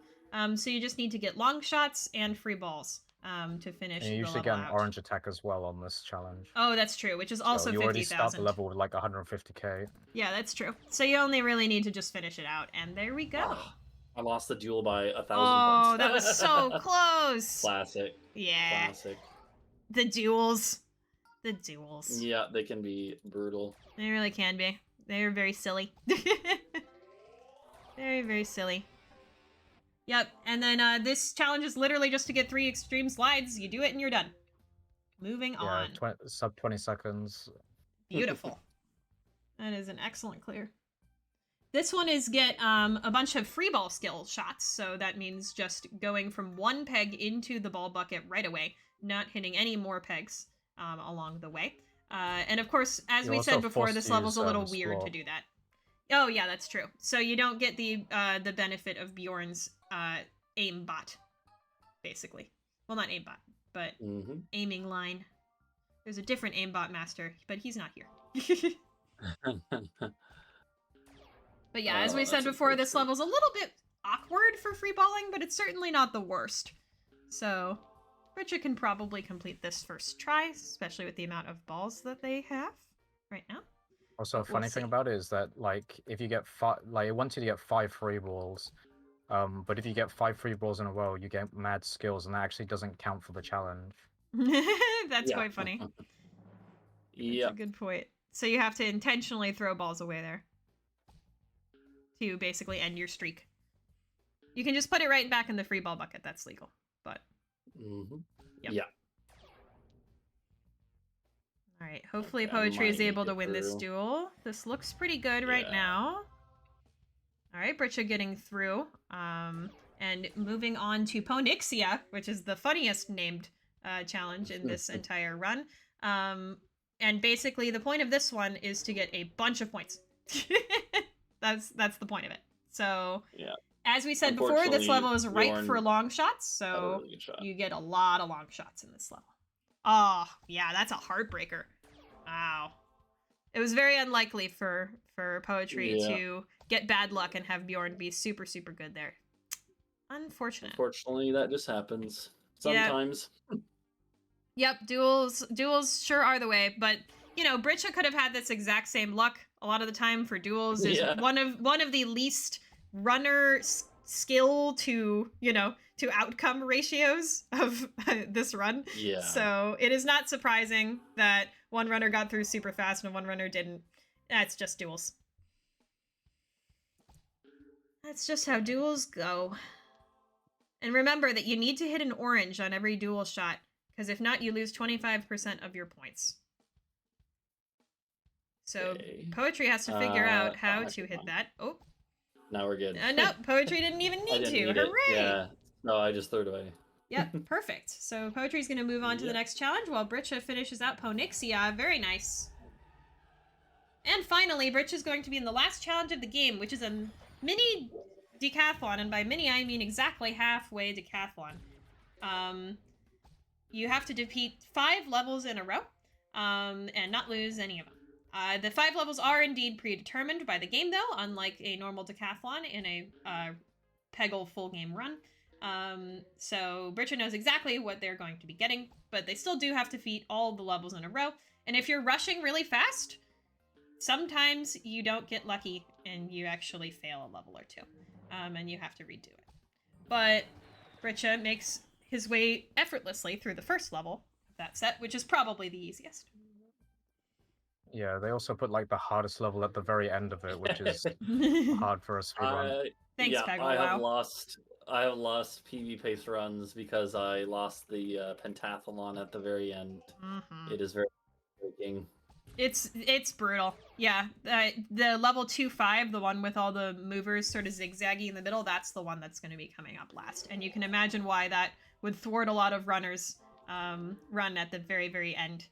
So you just need to get long shots and free balls to finish And you the usually level get an out. orange attack as well on this challenge. Oh, that's true, which is also so you already start the 50,000. level with like 150k. Yeah, that's true. So you only really need to just finish it out, and there we go. I lost the duel by 1,000 Oh, points. that was so close. Classic. Yeah, Classic. the duels. The duels. Yeah, they can be brutal. They really can be. They're very silly. Very, very silly. Yep, and then this challenge is literally just to get 3 extreme slides. You do it and you're done. Moving on. Sub 20 seconds. Beautiful. That is an excellent clear. This one is get a bunch of free ball skill shots, so that means just going from one peg into the ball bucket right away, not hitting any more pegs along the way. And of course, as we said before, this level's a little weird to do that. Oh yeah, that's true. So you don't get the benefit of Bjorn's aimbot, basically. Well, not aimbot, but aiming line. There's a different aimbot master, but he's not here. But yeah, as we said before, this level's a little bit awkward for free balling, but it's certainly not the worst. So Britsha can probably complete this first try, especially with the amount of balls that they have right now. Also, a funny thing about it is that, like, if you get it wants you to get 5 free balls, but if you get 5 free balls in a row, you get mad skills, and that actually doesn't count for the challenge. That's quite funny. Yeah, That's a good point. So you have to intentionally throw balls away there to basically end your streak. You can just put it right back in the free ball bucket. That's legal, but yep. Yeah. All right, hopefully Okay, Poetry is might able make to it win this through. duel. This looks pretty good right now. All right, Britsha getting through. And moving on to Ponixia, which is the funniest named challenge in this entire run. And basically the point of this one is to get a bunch of points. That's the point of it. So Yeah. as we said before, this level is ripe Bjorn for long shots, had a so really good shot. you get a lot of long shots in this level. Oh, yeah, that's a heartbreaker. Wow. It was very unlikely for Poetry to get bad luck and have Bjorn be super, super good there. Unfortunate. Unfortunately, that just happens sometimes. Yep, duels sure are the way, but you know, Britsha could have had this exact same luck a lot of the time for duels. Is one of the least runner skill to, to outcome ratios of this run. Yeah. So it is not surprising that one runner got through super fast and one runner didn't. That's just duels. That's just how duels go. And remember that you need to hit an orange on every duel shot, because if not, you lose 25% of your points. So Okay. Poetry has to figure out how oh, to hit that. Oh, Now we're good. no, Poetry didn't even I need didn't to. need Hooray! it. Yeah. No, I just threw it away. Yep, perfect. So Poetry's going to move on to the Yep. next challenge while Britsha finishes out Ponixia. Very nice. And finally, Britsha's going to be in the last challenge of the game, which is a mini decathlon. And by mini, I mean exactly halfway decathlon. You have to defeat 5 levels in a row and not lose any of them. The 5 levels are indeed predetermined by the game, though, unlike a normal decathlon in a Peggle full game run. So Britsha knows exactly what they're going to be getting, but they still do have to defeat all the levels in a row. And if you're rushing really fast, sometimes you don't get lucky and you actually fail a level or 2, and you have to redo it. But Britsha makes his way effortlessly through the first level of that set, which is probably the easiest. Yeah, they also put like the hardest level at the very end of it, which is hard for a speedrun. Thanks, Yeah, Peggle I have WoW. lost PB pace runs because I lost the pentathlon at the very end. Mm-hmm. It is very breaking. It's brutal. Yeah, the level 2-5, the one with all the movers sort of zigzaggy in the middle, that's the one that's going to be coming up last. And you can imagine why that would thwart a lot of runners' run at the very, very end.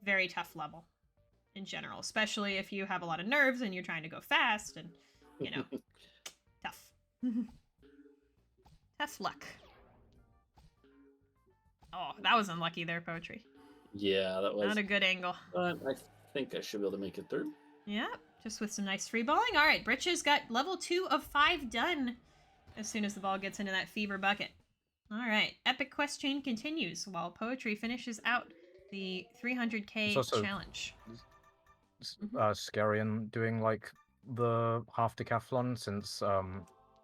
Very tough level in general, especially if you have a lot of nerves and you're trying to go fast and, tough. Tough luck. Oh, that was unlucky there, Poetry. Yeah, that was Not a good angle. But I think I should be able to make it through. Yeah, just with some nice free balling. All right, Britsha's got level 2 of 5 done as soon as the ball gets into that fever bucket. All right, Epic Quest Chain continues while Poetry finishes out the 300k challenge. Scary in doing like the half decathlon, since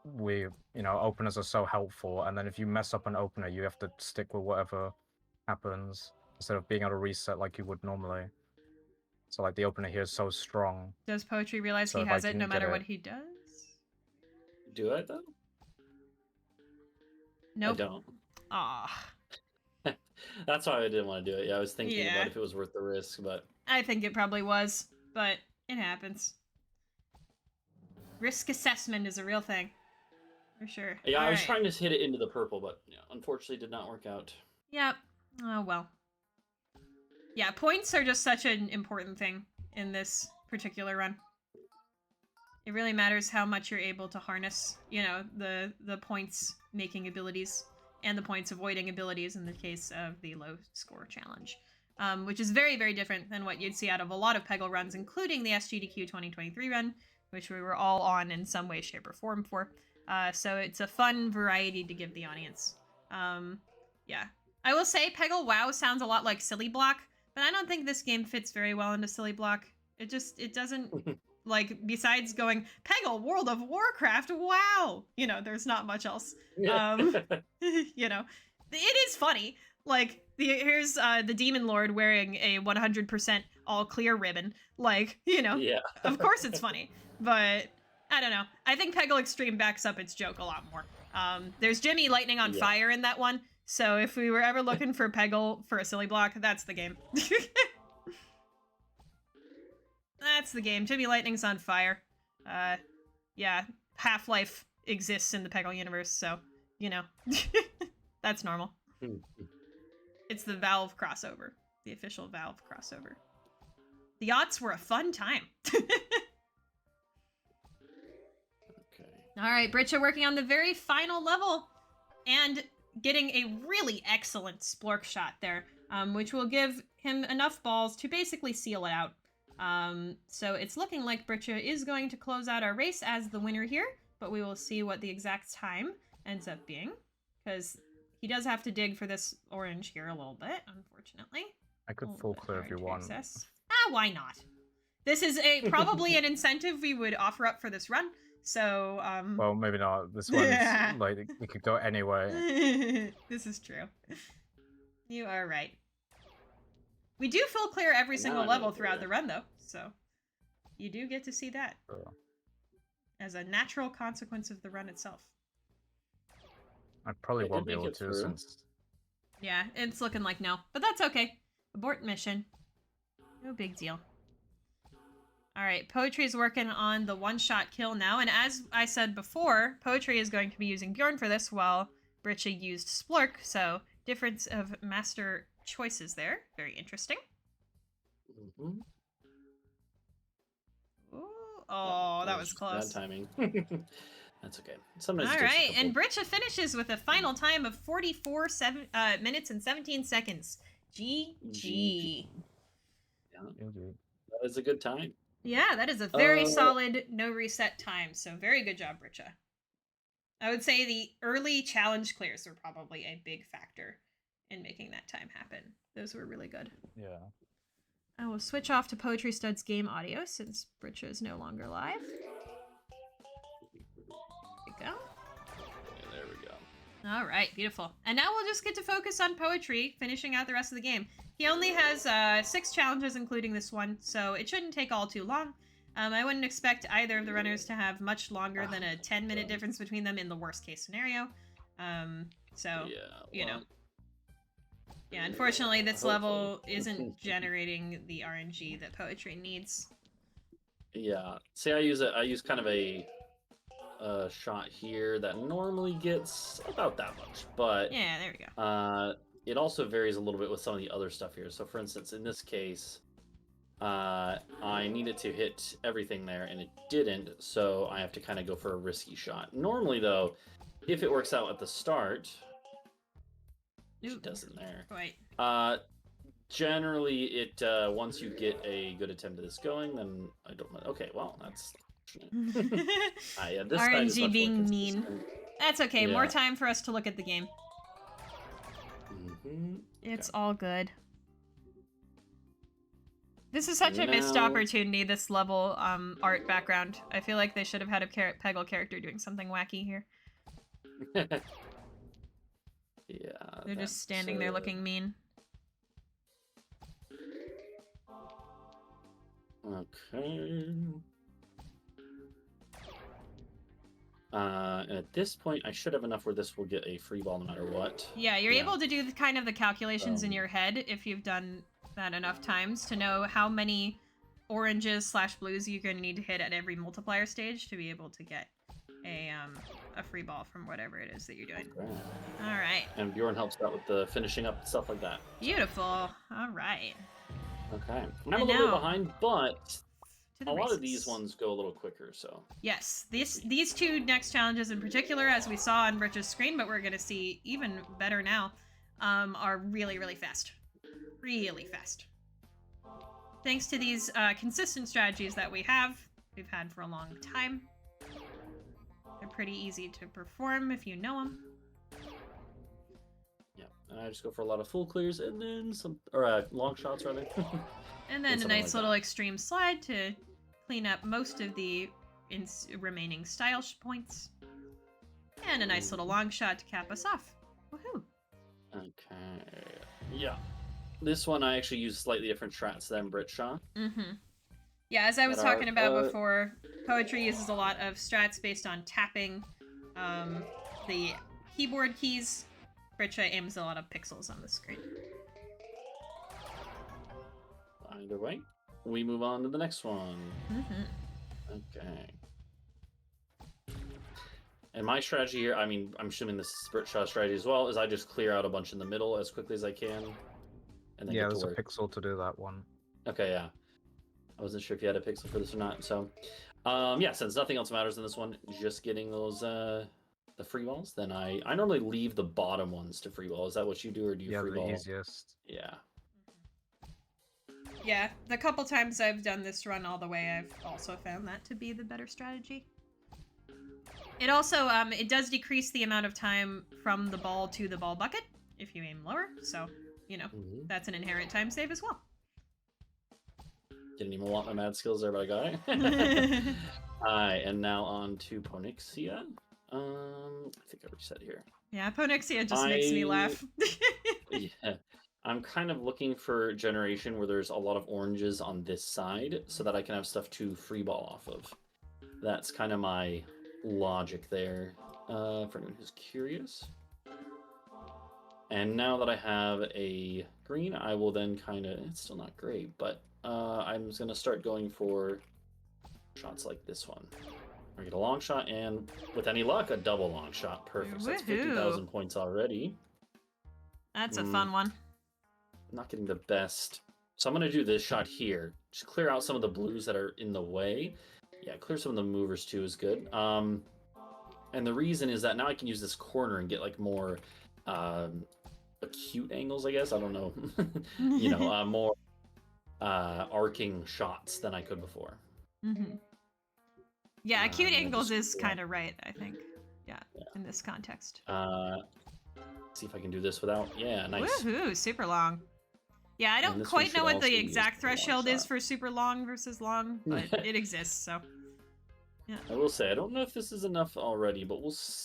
we openers are so helpful, and then if you mess up an opener you have to stick with whatever happens instead of being able to reset like you would normally. So like the opener here is so strong. Does Poetry realize So he if I has it can no matter get what it- he does? Do I though? Nope. I don't. Aw. That's why I didn't want to do it. Yeah, I was thinking Yeah. about if it was worth the risk, but I think it probably was, but it happens. Risk assessment is a real thing. For sure. yeah, All I was right. trying to hit it into the purple, but unfortunately did not work out. Yep. Oh, well. Yeah, points are just such an important thing in this particular run. It really matters how much you're able to harness, the points making abilities and the points avoiding abilities in the case of the low score challenge. Which is very, very different than what you'd see out of a lot of Peggle runs, including the SGDQ 2023 run, which we were all on in some way, shape, or form for. So it's a fun variety to give the audience. Yeah. I will say Peggle WoW sounds a lot like Silly Block, but I don't think this game fits very well into Silly Block. It doesn't, besides going, Peggle, World of Warcraft, wow! There's not much else. It is funny. Here's the Demon Lord wearing a 100% all clear ribbon. Yeah. Of course it's funny. But, I don't know. I think Peggle Extreme backs up its joke a lot more. There's Jimmy Lightning on Fire in that one. So if we were ever looking for Peggle for a Silly Block, that's the game. That's the game. Jimmy Lightning's on fire. Yeah. Half-Life exists in the Peggle universe, so, that's normal. It's the Valve crossover. The official Valve crossover. The yachts were a fun time. Okay. All right, Britsha working on the very final level and getting a really excellent splork shot there, which will give him enough balls to basically seal it out. So it's looking like Britsha is going to close out our race as the winner here, but we will see what the exact time ends up being, because he does have to dig for this orange here a little bit, unfortunately. I could full clear if you want. Why not? This is probably an incentive we would offer up for this run. So, Well, maybe not. This one's like it could go anywhere. This is true. You are right. We do full clear every Now single I know level what throughout they're the run, though, so you do get to see that as a natural consequence of the run itself. I probably I won't did be make able it to through. since. Yeah, it's looking like no, but that's okay. Abort mission. No big deal. Alright, Poetry's working on the one-shot kill now, and as I said before, Poetry is going to be using Bjorn for this while Britsha used Splurk, so difference of master choices there. Very interesting. Mhm. Ooh, oh, that was just close. Bad timing. That's okay. Sometimes it takes a Alright, couple. and Britsha finishes with a final time of 44 minutes and 17 seconds. GG. Yeah, that is a good time. Yeah, that is a very solid no reset time, so very good job, Britsha. I would say the early challenge clears were probably a big factor in making that time happen. Those were really good. Yeah. I will switch off to Poetry Stud's game audio since Britsha is no longer live. There we go. Okay, there we go. All right, beautiful. And now we'll just get to focus on Poetry, finishing out the rest of the game. He only has 6 challenges, including this one, so it shouldn't take all too long. I wouldn't expect either of the runners to have much longer than a 10-minute difference between them in the worst-case scenario. So, Yeah, you know. well, Yeah, unfortunately, this hopefully. level isn't generating the RNG that Poetry needs. Yeah. See, I use kind of a shot here that normally gets about that much, but Yeah, there we go. it also varies a little bit with some of the other stuff here. So, for instance, in this case, I needed to hit everything there, and it didn't, so I have to kind of go for a risky shot. Normally, though, if it works out at the start, it doesn't there. Wait. Generally, it once you get a good attempt at this going, then I don't. Okay, well, that's. Yeah, this side is RNG much being more mean. consistent. That's okay. Yeah. More time for us to look at the game. Mm-hmm. It's all good. This is such a missed Now- opportunity, this level art background. I feel like they should have had a Peggle character doing something wacky here. Yeah. They're just standing there looking mean. Okay. And at this point, I should have enough where this will get a free ball no matter what. Yeah, you're Yeah. able to do kind of the calculations in your head if you've done that enough times to know how many oranges / blues you're going to need to hit at every multiplier stage to be able to get a free ball from whatever it is that you're doing. Okay. All right. And Bjorn helps out with the finishing up and stuff like that. Beautiful. All right. Okay. I'm And a little bit now- behind, but To the a lot of races. these ones go a little quicker, so. Yes, these 2 next challenges in particular, as we saw on Britsha's screen, but we're going to see even better now, are really, really fast. Really fast. Thanks to these consistent strategies that we've had for a long time. They're pretty easy to perform if you know them. Yeah, and I just go for a lot of full clears and then some, or long shots rather. And then a something nice like little that. extreme slide to clean up most of the remaining style points. And a nice little long shot to cap us off. Woohoo! Okay. Yeah. This one I actually use slightly different strats than Britsha. Mm-hmm. Yeah, as I was That talking are, about before, Poetry uses a lot of strats based on tapping the keyboard keys. Britsha aims a lot of pixels on the screen. Either way, we move on to the next one. Mm-hmm. Okay. And my strategy here, I mean, I'm assuming this is Britsha's strategy as well, is I just clear out a bunch in the middle as quickly as I can. And then Yeah, get there's to a work. pixel to do that one. Okay, yeah. I wasn't sure if you had a pixel for this or not. So, yeah, since nothing else matters in this one, just getting those the free balls, then I normally leave the bottom ones to free ball. Is that what you do, or do you Yeah, free the ball? easiest. Yeah. Yeah, the couple times I've done this run all the way, I've also found that to be the better strategy. It also, it does decrease the amount of time from the ball to the ball bucket if you aim lower, so, you know, Mm-hmm. that's an inherent time save as well. Didn't even want my mad skills there, but I got it. And now on to Ponixia. I think I reset here. Yeah, Ponixia just makes me laugh. Yeah. I'm kind of looking for generation where there's a lot of oranges on this side so that I can have stuff to freeball off of. That's kind of my logic there, for anyone who's curious. And now that I have a green, I will then kind of, it's still not great, but I'm just going to start going for shots like this one. I get a long shot, and with any luck, a double long shot. Perfect. So that's 50,000 points already. That's a fun one. Not getting the best. So I'm going to do this shot here. Just clear out some of the blues that are in the way. Yeah, clear some of the movers too is good. And the reason is that now I can use this corner and get like more acute angles, I guess. I don't know. You know, more arcing shots than I could before. Mm-hmm. Yeah, acute angles is kind of right, I think. Yeah, in this context. See if I can do this without. Yeah, nice. Woohoo, super long. Yeah, I don't quite know what the exact threshold is for super long versus long, but it exists, so. Yeah. I will say, I don't know if this is enough already, but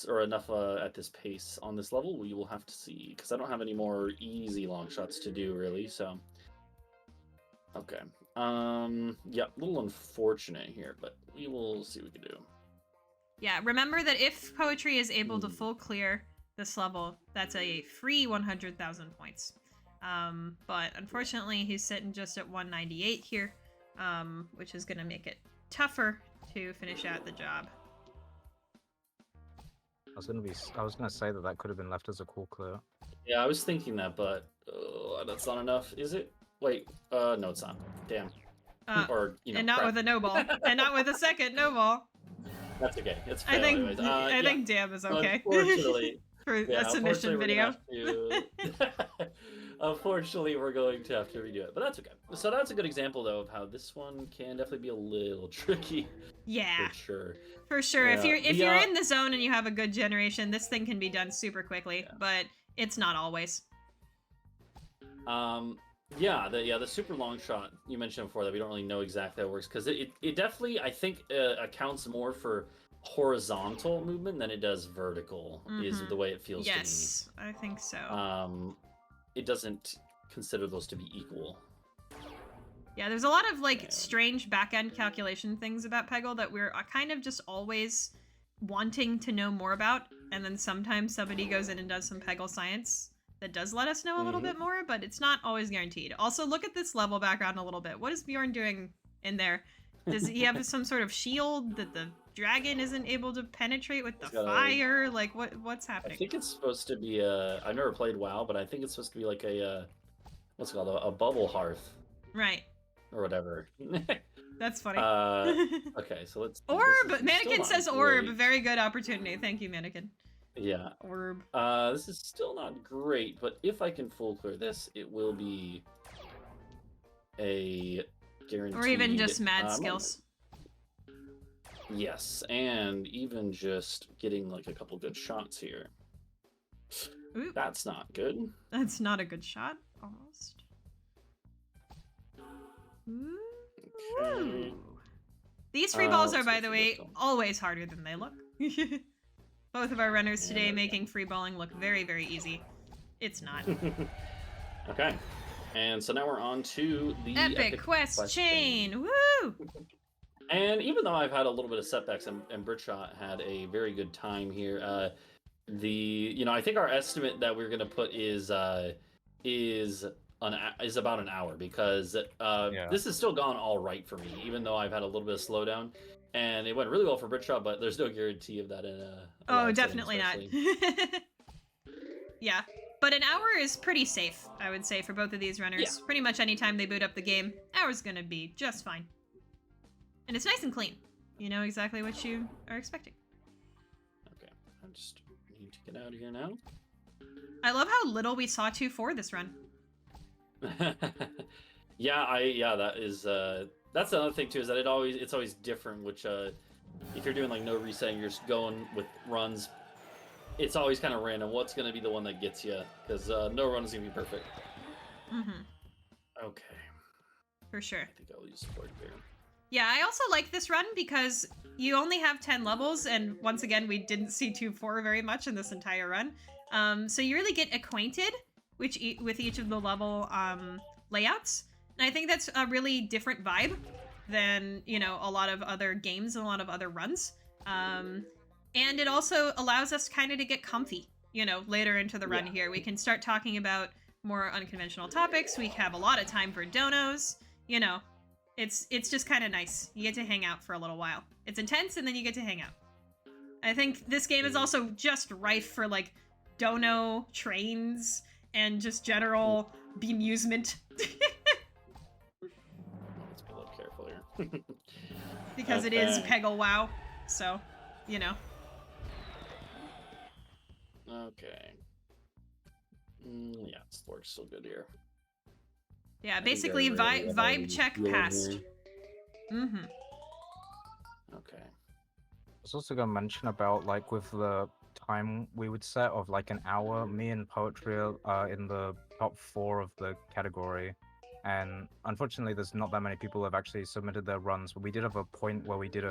or enough at this pace on this level. We will have to see, because I don't have any more easy long shots to do, really, so. Okay. Yeah, a little unfortunate here, but we will see what we can do. Yeah, remember that if Poetry is able to full clear this level, that's a free 100,000 points. But unfortunately, he's sitting just at 198 here, which is going to make it tougher to finish out the job. I was gonna say that could have been left as a cool clear. Yeah, I was thinking that, but that's not enough, is it? Wait, no, it's not. Damn. Or and not with a no ball, and not with a second no ball. That's okay. It's fail I think anyways. I think damn is okay. Unfortunately, for a submission video. Unfortunately, we're going to have to redo it, but that's okay. So that's a good example, though, of how this one can definitely be a little tricky. Yeah, for sure. For sure. Yeah. If you're in the zone and you have a good generation, this thing can be done super quickly, but it's not always. The super long shot you mentioned before that we don't really know exactly how it works, because it definitely, I think, accounts more for horizontal movement than it does vertical, is the way it feels to me. Yes, I think so. It doesn't consider those to be equal. Yeah, there's a lot of strange back-end calculation things about Peggle that we're kind of just always wanting to know more about, and then sometimes somebody goes in and does some Peggle science that does let us know a little bit more, but it's not always guaranteed. Also, look at this level background a little bit. What is Bjorn doing in there? Does he have some sort of shield that the dragon isn't able to penetrate with the fire? Like, what's happening? I think it's supposed to be a... I've never played WoW, but I think it's supposed to be like a... what's it called? A bubble hearth. Right. Or whatever. That's funny. Okay, so let's... Orb! Mannequin says orb. Very good opportunity. Thank you, Mannequin. Yeah. Orb. This is still not great, but if I can full clear this, it will be a guaranteed... Or even just mad skills. Yes, and even just getting like a couple good shots here. Ooh. That's not good. That's not a good shot, almost. Ooh. Okay. These free balls are, by the way, always harder than they look. Both of our runners today making free balling look very, very easy. It's not. Okay. And so now we're on to the Epic Quest Chain. Woo! And even though I've had a little bit of setbacks, and Britsha had a very good time here, I think our estimate that we're gonna put is about an hour, because this has still gone all right for me, even though I've had a little bit of slowdown, and it went really well for Britsha, but there's no guarantee of that in a oh, definitely not. Yeah, but an hour is pretty safe, I would say, for both of these runners. Yeah. Pretty much any time they boot up the game, hour's gonna be just fine. And it's nice and clean. You know exactly what you are expecting. Okay, I just need to get out of here now. I love how little we saw 2-4 this run. That is that's the other thing too, is that it's always different, which if you're doing like no resetting, you're just going with runs, it's always kind of random what's going to be the one that gets you, because no run is going to be perfect. Mm-hmm. Okay. For sure. I think I'll use support here. Yeah, I also like this run because you only have 10 levels, and once again, we didn't see 2-4 very much in this entire run. So you really get acquainted with each of the level layouts, and I think that's a really different vibe than, you know, a lot of other games and a lot of other runs. And it also allows us kind of to get comfy, you know, later into the run here. We can start talking about more unconventional topics. We have a lot of time for donos, you know. It's just kind of nice. You get to hang out for a little while. It's intense, and then you get to hang out. I think this game is also just rife for, like, dono trains and just general bemusement. Let's be a little careful here. Because it is Peggle WoW, so, you know. Okay. Yeah, this works so good here. Yeah, basically vibe check passed. Mm-hmm. Okay. I was also going to mention about, like, with the time we would set of like an hour, me and Poetry are in the top 4 of the category. And unfortunately, there's not that many people who have actually submitted their runs, but we did have a point where we did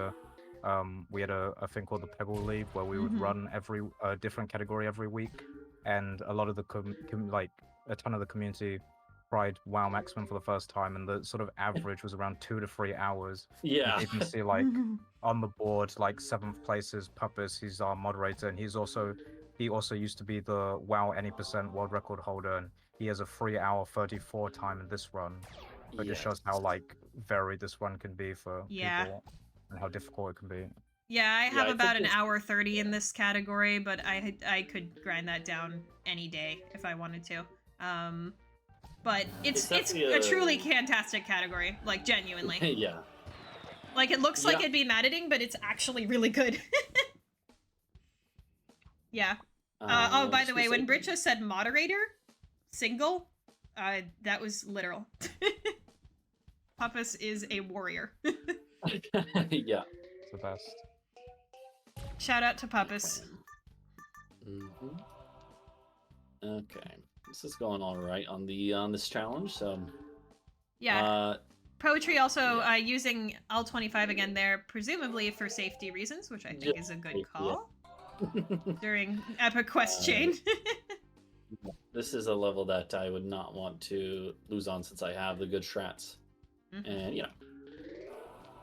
we had a thing called the Peggle League where we would run every different category every week, and a lot of the like a ton of the community tried WoW Maximum for the first time, and the sort of average was around 2 to 3 hours. Yeah. You can see, like, on the board, like 7th place is Puppis. He's our moderator, and he also used to be the WoW any % world record holder, and he has a 3-hour 34 time in this run. So it just shows how, like, varied this run can be for people and how difficult it can be. Yeah, I have about an hour 30 in this category, but I could grind that down any day if I wanted to. But it's a truly fantastic category, like, genuinely. Yeah. Like, it looks like it'd be mad editing, but it's actually really good. Yeah. Oh, by the way, when Britsha said moderator, single, that was literal. Puppis is a warrior. Yeah. It's the best. Shout out to Puppis. Okay. This is going all right on the this challenge, so yeah. Poetry also using L25 again there, presumably for safety reasons, which I think is a good call during Epic Quest Chain. This is a level that I would not want to lose on since I have the good strats, and you know,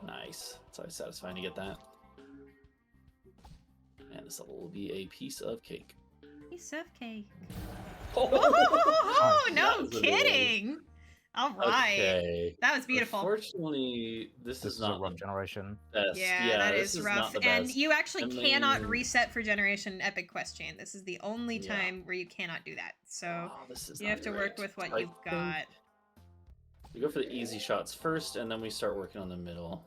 nice. It's always satisfying to get that. And this level will be a piece of cake. Piece of cake. Oh, no kidding! All right, that was beautiful. Unfortunately, this is not a rough generation. Best. Yeah, that is rough. And you actually cannot reset for generation in Epic Quest Chain. This is the only time where you cannot do that. So you have to work with what you've got. We go for the easy shots first, and then we start working on the middle.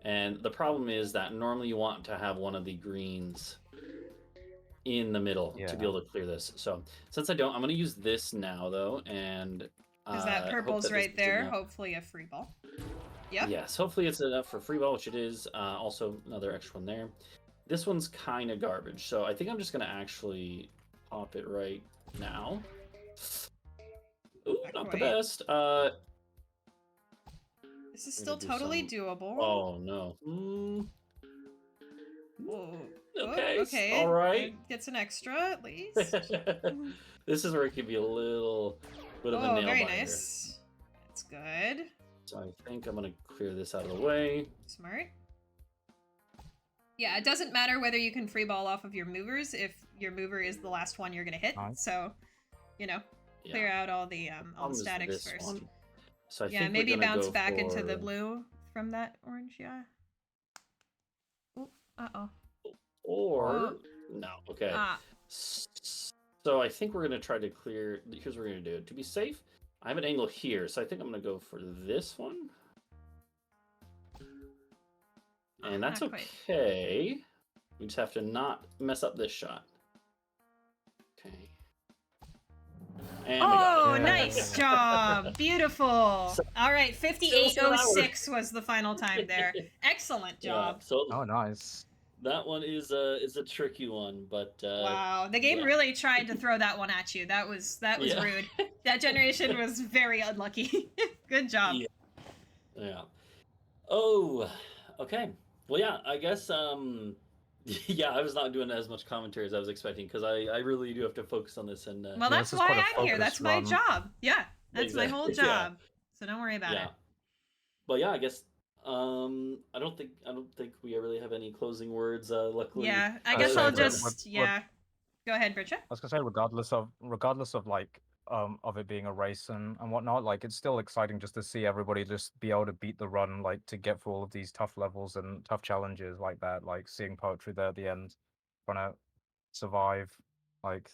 And the problem is that normally you want to have one of the greens in the middle to be able to clear this. So since I don't, I'm going to use this now, though, and because that purple's right there, hopefully a free ball. Yep. Yes, hopefully it's enough for free ball, which it is. Also another extra one there. This one's kind of garbage, so I think I'm just going to actually pop it right now. Ooh, not the best. This is still totally doable. Oh no. Okay. All right. Gets an extra at least. This is where it could be a little bit of a nail biter. Very nice. That's good. So I think I'm gonna clear this out of the way. Smart. Yeah, it doesn't matter whether you can free ball off of your movers if your mover is the last one you're gonna hit. So, you know, clear out all the statics first. One. So I think maybe bounce back into the blue from that orange. Yeah. Ooh, Or no. Okay. So I think we're gonna try to clear. Here's what we're gonna do. To be safe, I have an angle here, so I think I'm gonna go for this one. And that's okay. We just have to not mess up this shot. Okay. And nice job. Beautiful. All right, 58.06 was the final time there. Excellent job. So nice. That one is a tricky one, but wow, the game really tried to throw that one at you. That was rude. That generation was very unlucky. Good job. Yeah. Oh, okay. Well, yeah, I guess, yeah, I was not doing as much commentary as I was expecting because I really do have to focus on this and, Well, Yeah, that's this is why quite a I'm here. focused That's my run. job. Yeah, that's my whole exactly, yeah, job. So don't worry about yeah. it. But yeah, I guess, I don't think we really have any closing words. Luckily, Yeah, I I'd guess say I'll that just yeah. Go ahead, Britsha. I was gonna say, regardless of like of it being a race and whatnot, like it's still exciting just to see everybody just be able to beat the run, like to get through all of these tough levels and tough challenges like that, like seeing poetry there at the end, trying to survive, like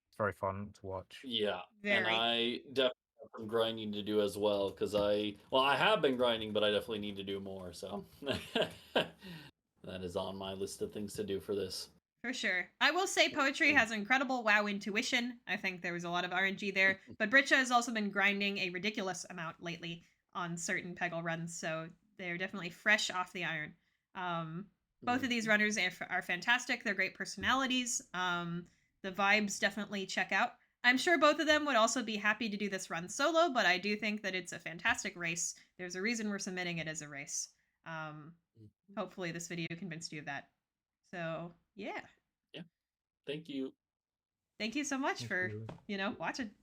it's very fun to watch. yeah, and Very. I definitely have some grinding to do as well because I have been grinding, but I definitely need to do more. So that is on my list of things to do for this. For sure. I will say poetry has incredible WoW intuition. I think there was a lot of RNG there. But Britsha has also been grinding a ridiculous amount lately on certain Peggle runs, so they're definitely fresh off the iron. Both of these runners are fantastic. They're great personalities. The vibes definitely check out. I'm sure both of them would also be happy to do this run solo, but I do think that it's a fantastic race. There's a reason we're submitting it as a race. Hopefully, this video convinced you of that. So, yeah. Yeah, thank you. Thank you so much Thank for, you. watching.